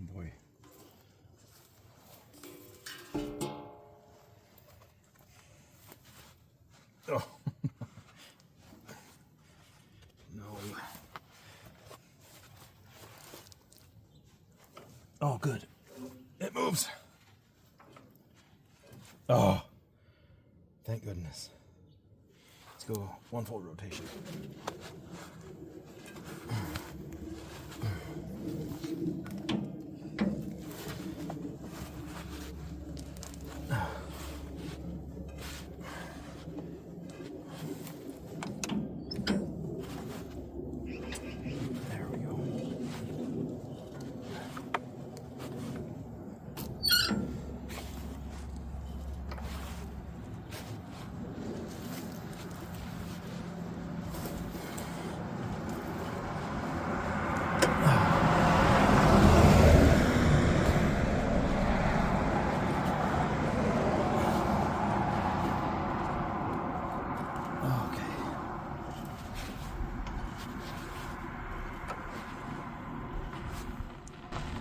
boy. Oh. No. Oh, good. It moves. Oh, thank goodness. Let's go one full rotation. There we go.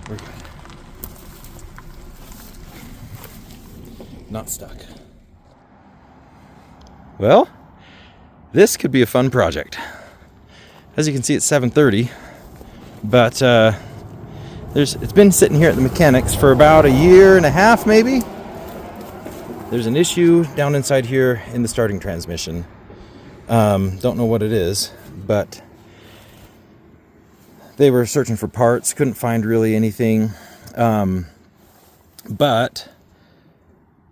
We're good. Not stuck. Well, this could be a fun project. As you can see, it's 7:30, but it's been sitting here at the mechanics for about a year and a half, maybe. There's an issue down inside here in the starting transmission. Don't know what it is, but they were searching for parts, couldn't find really anything. But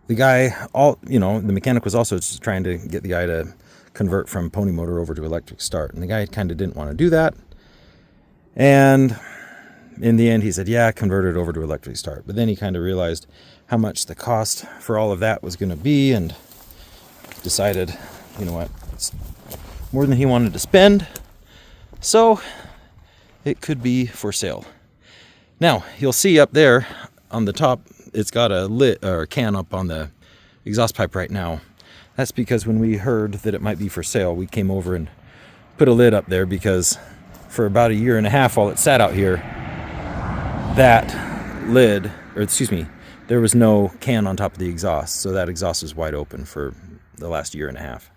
the guy, the mechanic was also just trying to get the guy to convert from pony motor over to electric start. And the guy kind of didn't want to do that. And in the end, he said, yeah, convert it over to electric start. But then he kind of realized how much the cost for all of that was going to be and decided, you know what, it's more than he wanted to spend. So it could be for sale. Now, you'll see up there on the top, it's got a lid or can up on the exhaust pipe right now. That's because when we heard that it might be for sale, we came over and put a lid up there because for about a year and a half while it sat out here, there was no can on top of the exhaust. So that exhaust was wide open for the last year and a half.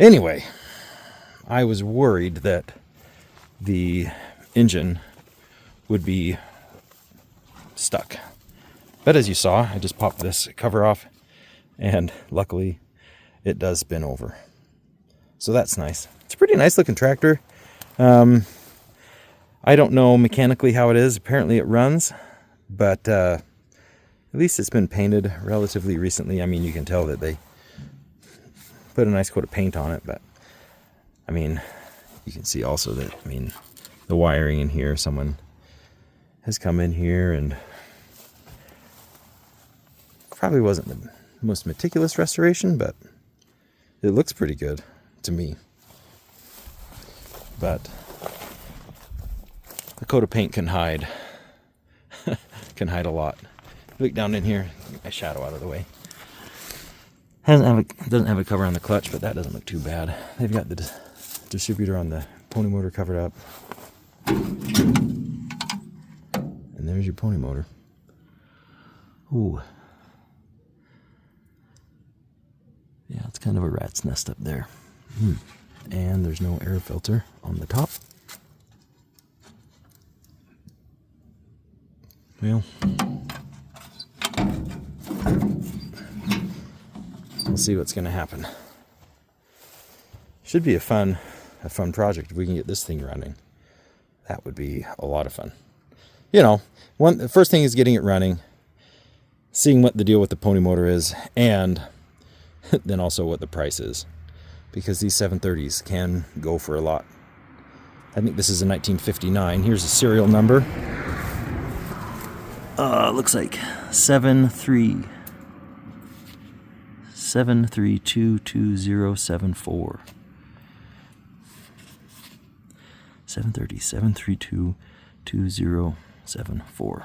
Anyway, I was worried that the engine would be stuck. But as you saw, I just popped this cover off and luckily it does spin over. So that's nice. It's a pretty nice looking tractor. I don't know mechanically how it is. Apparently it runs, but at least it's been painted relatively recently. I mean, you can tell that they put a nice coat of paint on it, but I mean, you can see also that, the wiring in here, someone has come in here and probably wasn't the most meticulous restoration, but it looks pretty good to me. But the coat of paint can hide a lot. Look down in here, get my shadow out of the way. Doesn't have a cover on the clutch, but that doesn't look too bad. They've got the distributor on the pony motor covered up. And there's your pony motor. Ooh. Yeah, it's kind of a rat's nest up there. And there's no air filter on the top. Well, we'll see what's going to happen. Should be a fun project if we can get this thing running. That would be a lot of fun. The first thing is getting it running, seeing what the deal with the pony motor is, and then also what the price is. Because these 730s can go for a lot. I think this is a 1959. Here's the serial number. Looks like 7322074. 7322074.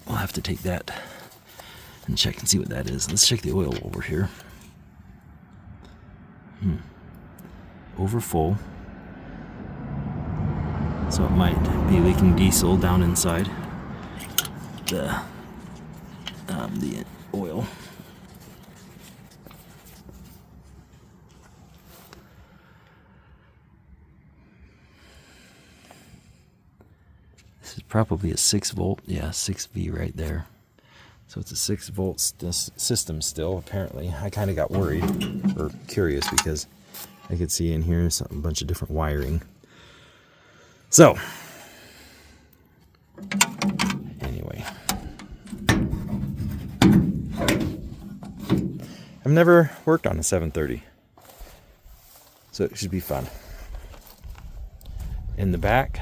We'll have to take that and check and see what that is. Let's check the oil over here. Over full. So it might be leaking diesel down inside the oil. This is probably a 6-volt, yeah, 6V right there. So it's a 6-volt system still, apparently. I kind of got worried, or curious, because I could see in here a bunch of different wiring. So, anyway. I've never worked on a 730, so it should be fun. In the back,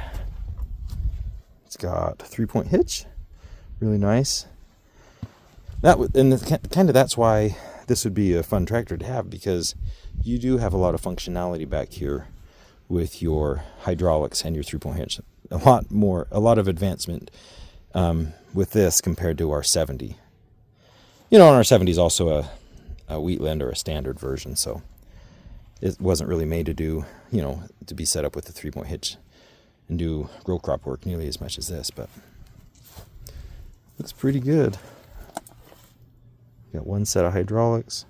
it's got a 3-point hitch, really nice. That's why this would be a fun tractor to have, because you do have a lot of functionality back here with your hydraulics and your 3-point hitch. A lot of advancement with this compared to our 70. You know, and our 70 is also a Wheatland or a standard version, so it wasn't really made to do, to be set up with the 3-point hitch and do row crop work nearly as much as this, but looks pretty good. Got one set of hydraulics.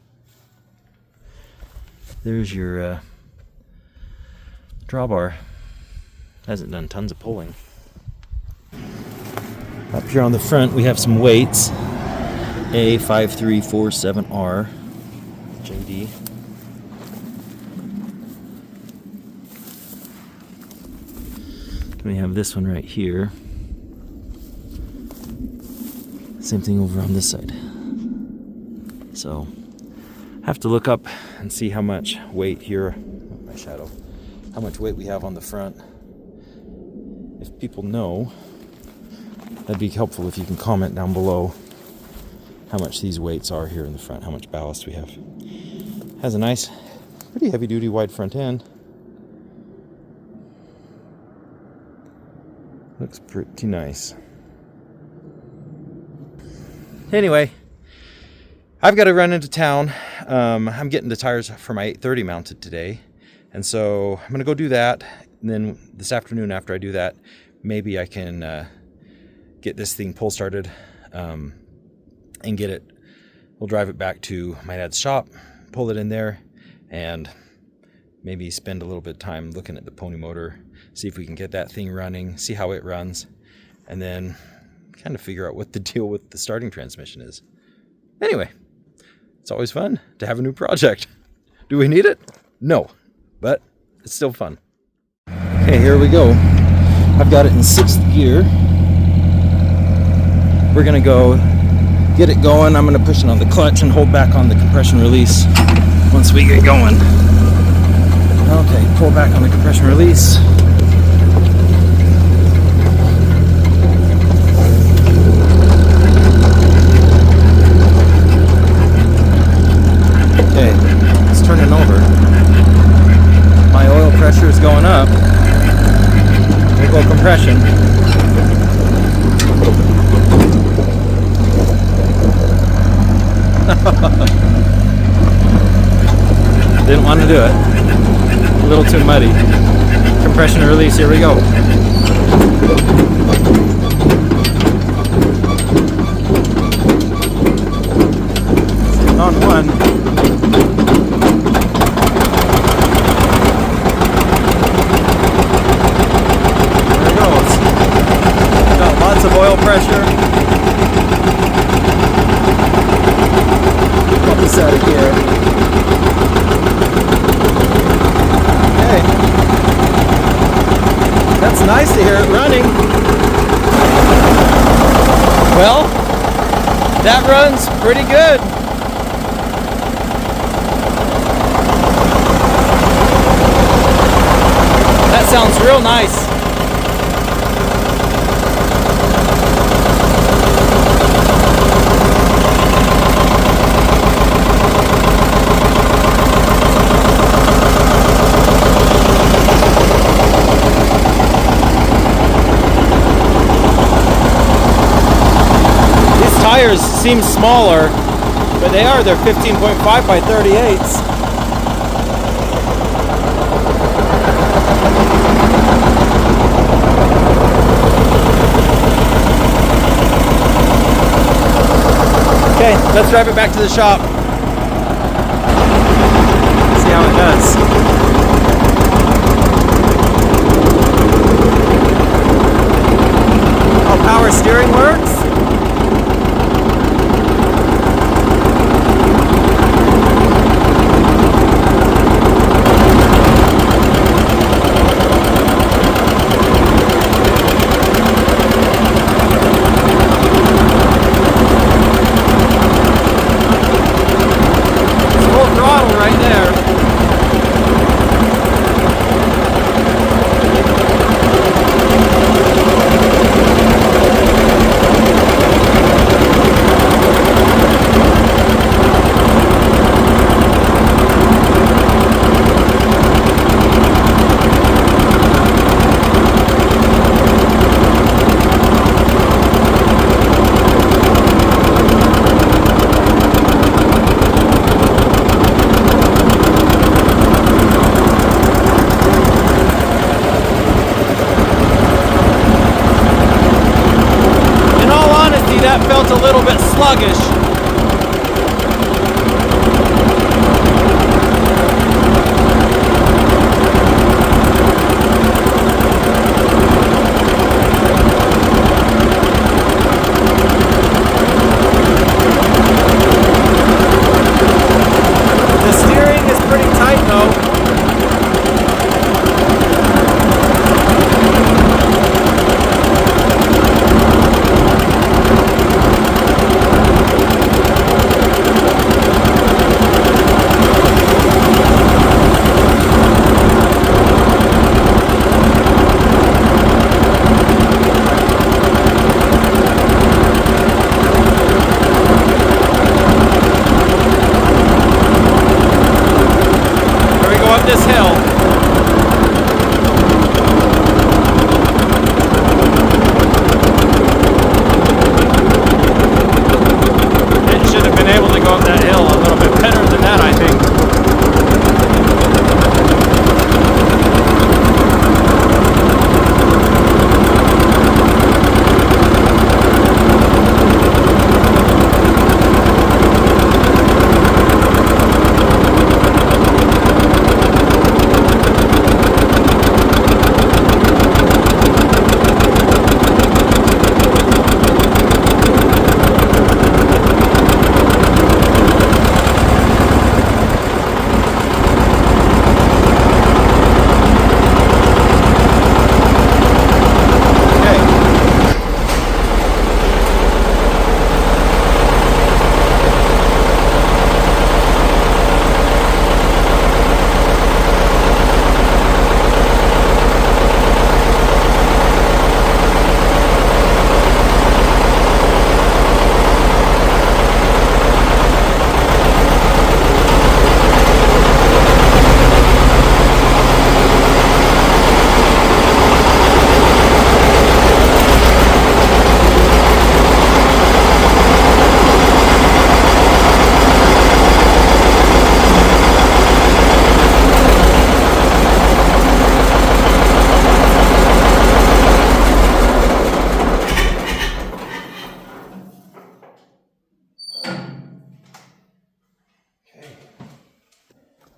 There's your drawbar. Hasn't done tons of pulling. Up here on the front we have some weights. A5347R JD. We have this one right here. Same thing over on this side. So, have to look up and see how much weight here, my shadow, how much weight we have on the front. If people know, that'd be helpful if you can comment down below how much these weights are here in the front, how much ballast we have. Has a nice, pretty heavy duty wide front end. Looks pretty nice. Anyway, I've got to run into town. I'm getting the tires for my 830 mounted today. And so I'm going to go do that. And then this afternoon after I do that, maybe I can get this thing pull started and get it. We'll drive it back to my dad's shop, pull it in there, and maybe spend a little bit of time looking at the pony motor, see if we can get that thing running, see how it runs, and then kind of figure out what the deal with the starting transmission is. Anyway, it's always fun to have a new project. Do we need it? No, but it's still fun. Okay, here we go. I've got it in 6th gear. We're gonna go get it going. I'm gonna push it on the clutch and hold back on the compression release once we get going. Okay, pull back on the compression release. Okay, it's turning over. My oil pressure is going up. We'll go compression. Didn't want to do it. A little too muddy. Compression release, here we go. On one. There it goes. Got lots of oil pressure. Put this out of here. Okay. That's nice to hear it running. Well, that runs pretty good. That sounds real nice. These tires seem smaller, but they are. They're 15.5 by 38s. Let's drive it back to the shop. See how it does. How power steering works? That felt a little bit sluggish. The steering is pretty tight though. Up this hill. It should have been able to go up that hill a little bit better than that, I think.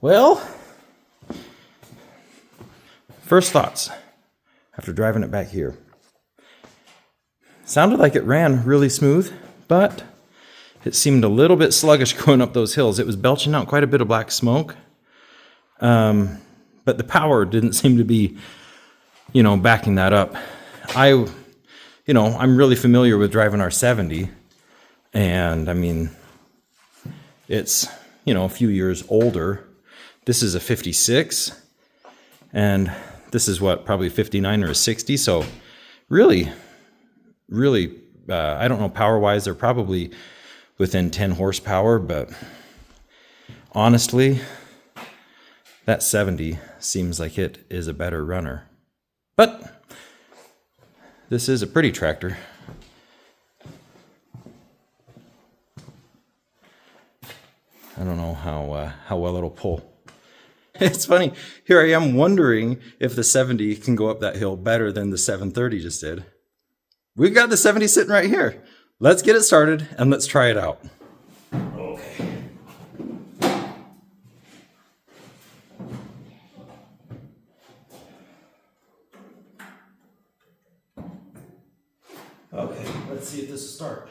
Well, first thoughts after driving it back here. Sounded like it ran really smooth, but it seemed a little bit sluggish going up those hills. It was belching out quite a bit of black smoke, but the power didn't seem to be, backing that up. I'm really familiar with driving our 70, and I mean, it's, a few years older. This is a 56, and this is probably 59 or a 60. So really, I don't know, power-wise, they're probably within 10 horsepower, but honestly, that 70 seems like it is a better runner. But this is a pretty tractor. I don't know how well it'll pull. It's funny. Here I am wondering if the 70 can go up that hill better than the 730 just did. We've got the 70 sitting right here. Let's get it started and let's try it out. Okay, let's see if this will start.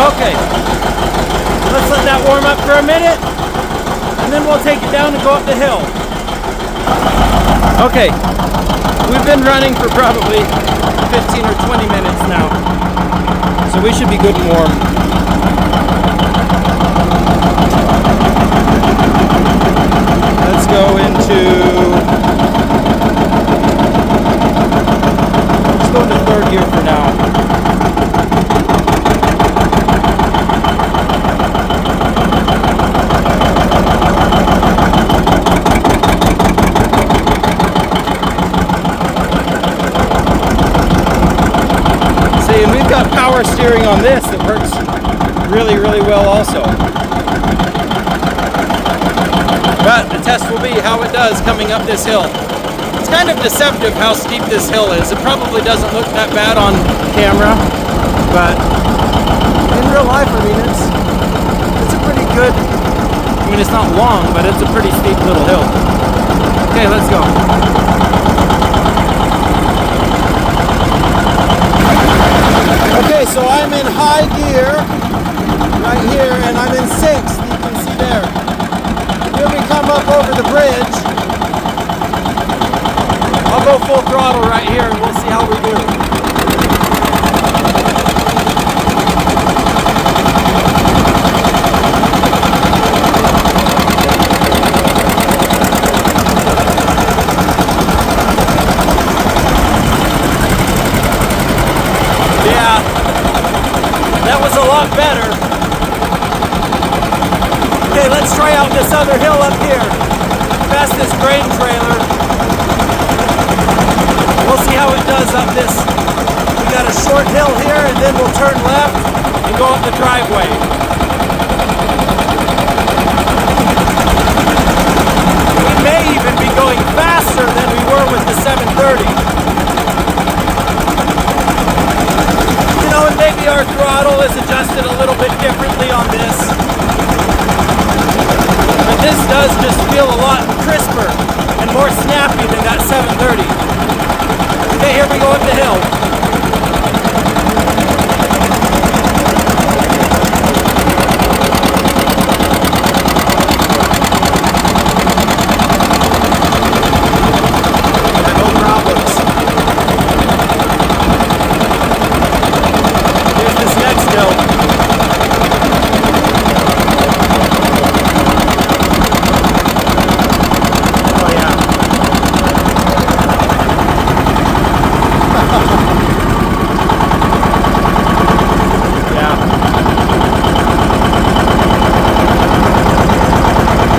Okay, let's let that warm up for a minute, and then we'll take it down and go up the hill. Okay, we've been running for probably 15 or 20 minutes now, so we should be good and warm. Let's go into third gear for now. And we've got power steering on this that works really, really well also. But the test will be how it does coming up this hill. It's kind of deceptive how steep this hill is. It probably doesn't look that bad on camera, but in real life, I mean, it's a pretty good, I mean, it's not long, but it's a pretty steep little hill. Okay, let's go. Okay, so I'm in high gear right here, and I'm in sixth. You can see there. Here we come up over the bridge. I'll go full throttle right here, and we'll see how we do. That was a lot better. Okay, let's try out this other hill up here. Past this grain trailer. We'll see how it does up this. We got a short hill here, and then we'll turn left and go up the driveway. We may even be going faster than we were with the 730. And maybe our throttle is adjusted a little bit differently on this. But this does just feel a lot crisper and more snappy than that 730. Okay, here we go up the hill.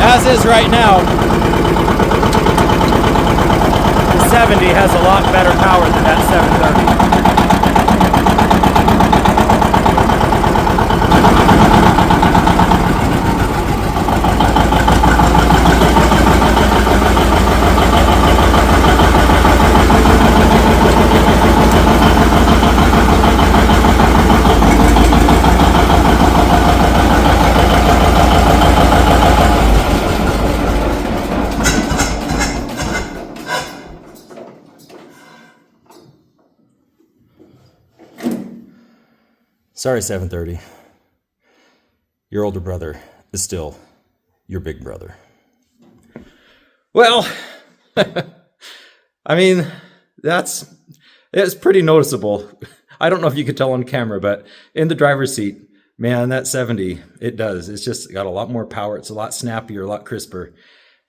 As is right now, the 70 has a lot better power than that 730. Sorry, 730. Your older brother is still your big brother. Well, I mean, it's pretty noticeable. I don't know if you could tell on camera, but in the driver's seat, man, that 70, it does. It's just got a lot more power. It's a lot snappier, a lot crisper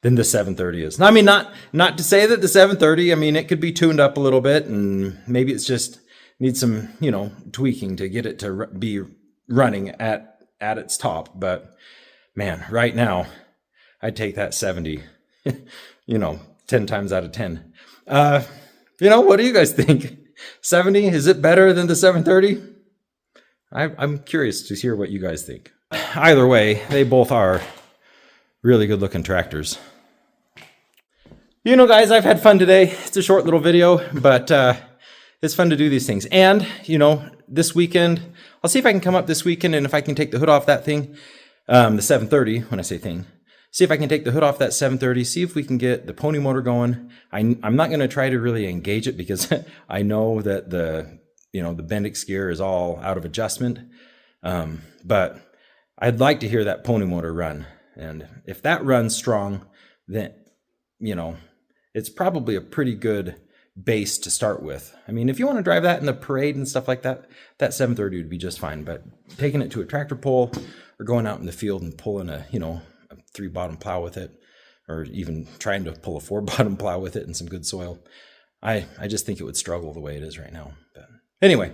than the 730 is. I mean, not to say that the 730, I mean, it could be tuned up a little bit, and maybe it's just needs some, tweaking to get it to be running at its top. But man, right now, I'd take that 70, 10 times out of 10. What do you guys think? 70, is it better than the 730? I'm curious to hear what you guys think. Either way, they both are really good looking tractors. You know, guys, I've had fun today. It's a short little video, but it's fun to do these things. And, you know, this weekend, I'll see if I can come up this weekend, and if I can take the hood off that thing, the 730, when I say thing, see if I can take the hood off that 730, see if we can get the pony motor going. I'm not going to try to really engage it because I know that the Bendix gear is all out of adjustment. But I'd like to hear that pony motor run. And if that runs strong, then, you know, it's probably a pretty good base to start with. I mean, if you want to drive that in the parade and stuff like that, that 730 would be just fine. But taking it to a tractor pull or going out in the field and pulling a 3-bottom plow with it, or even trying to pull a 4-bottom plow with it in some good soil, I just think it would struggle the way it is right now. But anyway,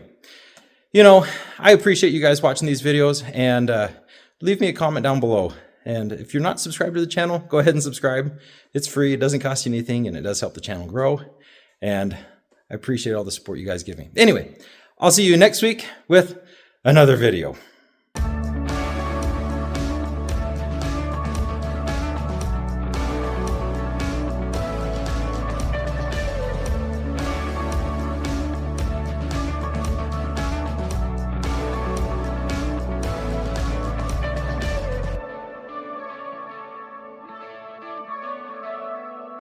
you know, I appreciate you guys watching these videos, and leave me a comment down below. And if you're not subscribed to the channel, go ahead and subscribe. It's free, it doesn't cost you anything, and it does help the channel grow. And I appreciate all the support you guys give me. Anyway, I'll see you next week with another video.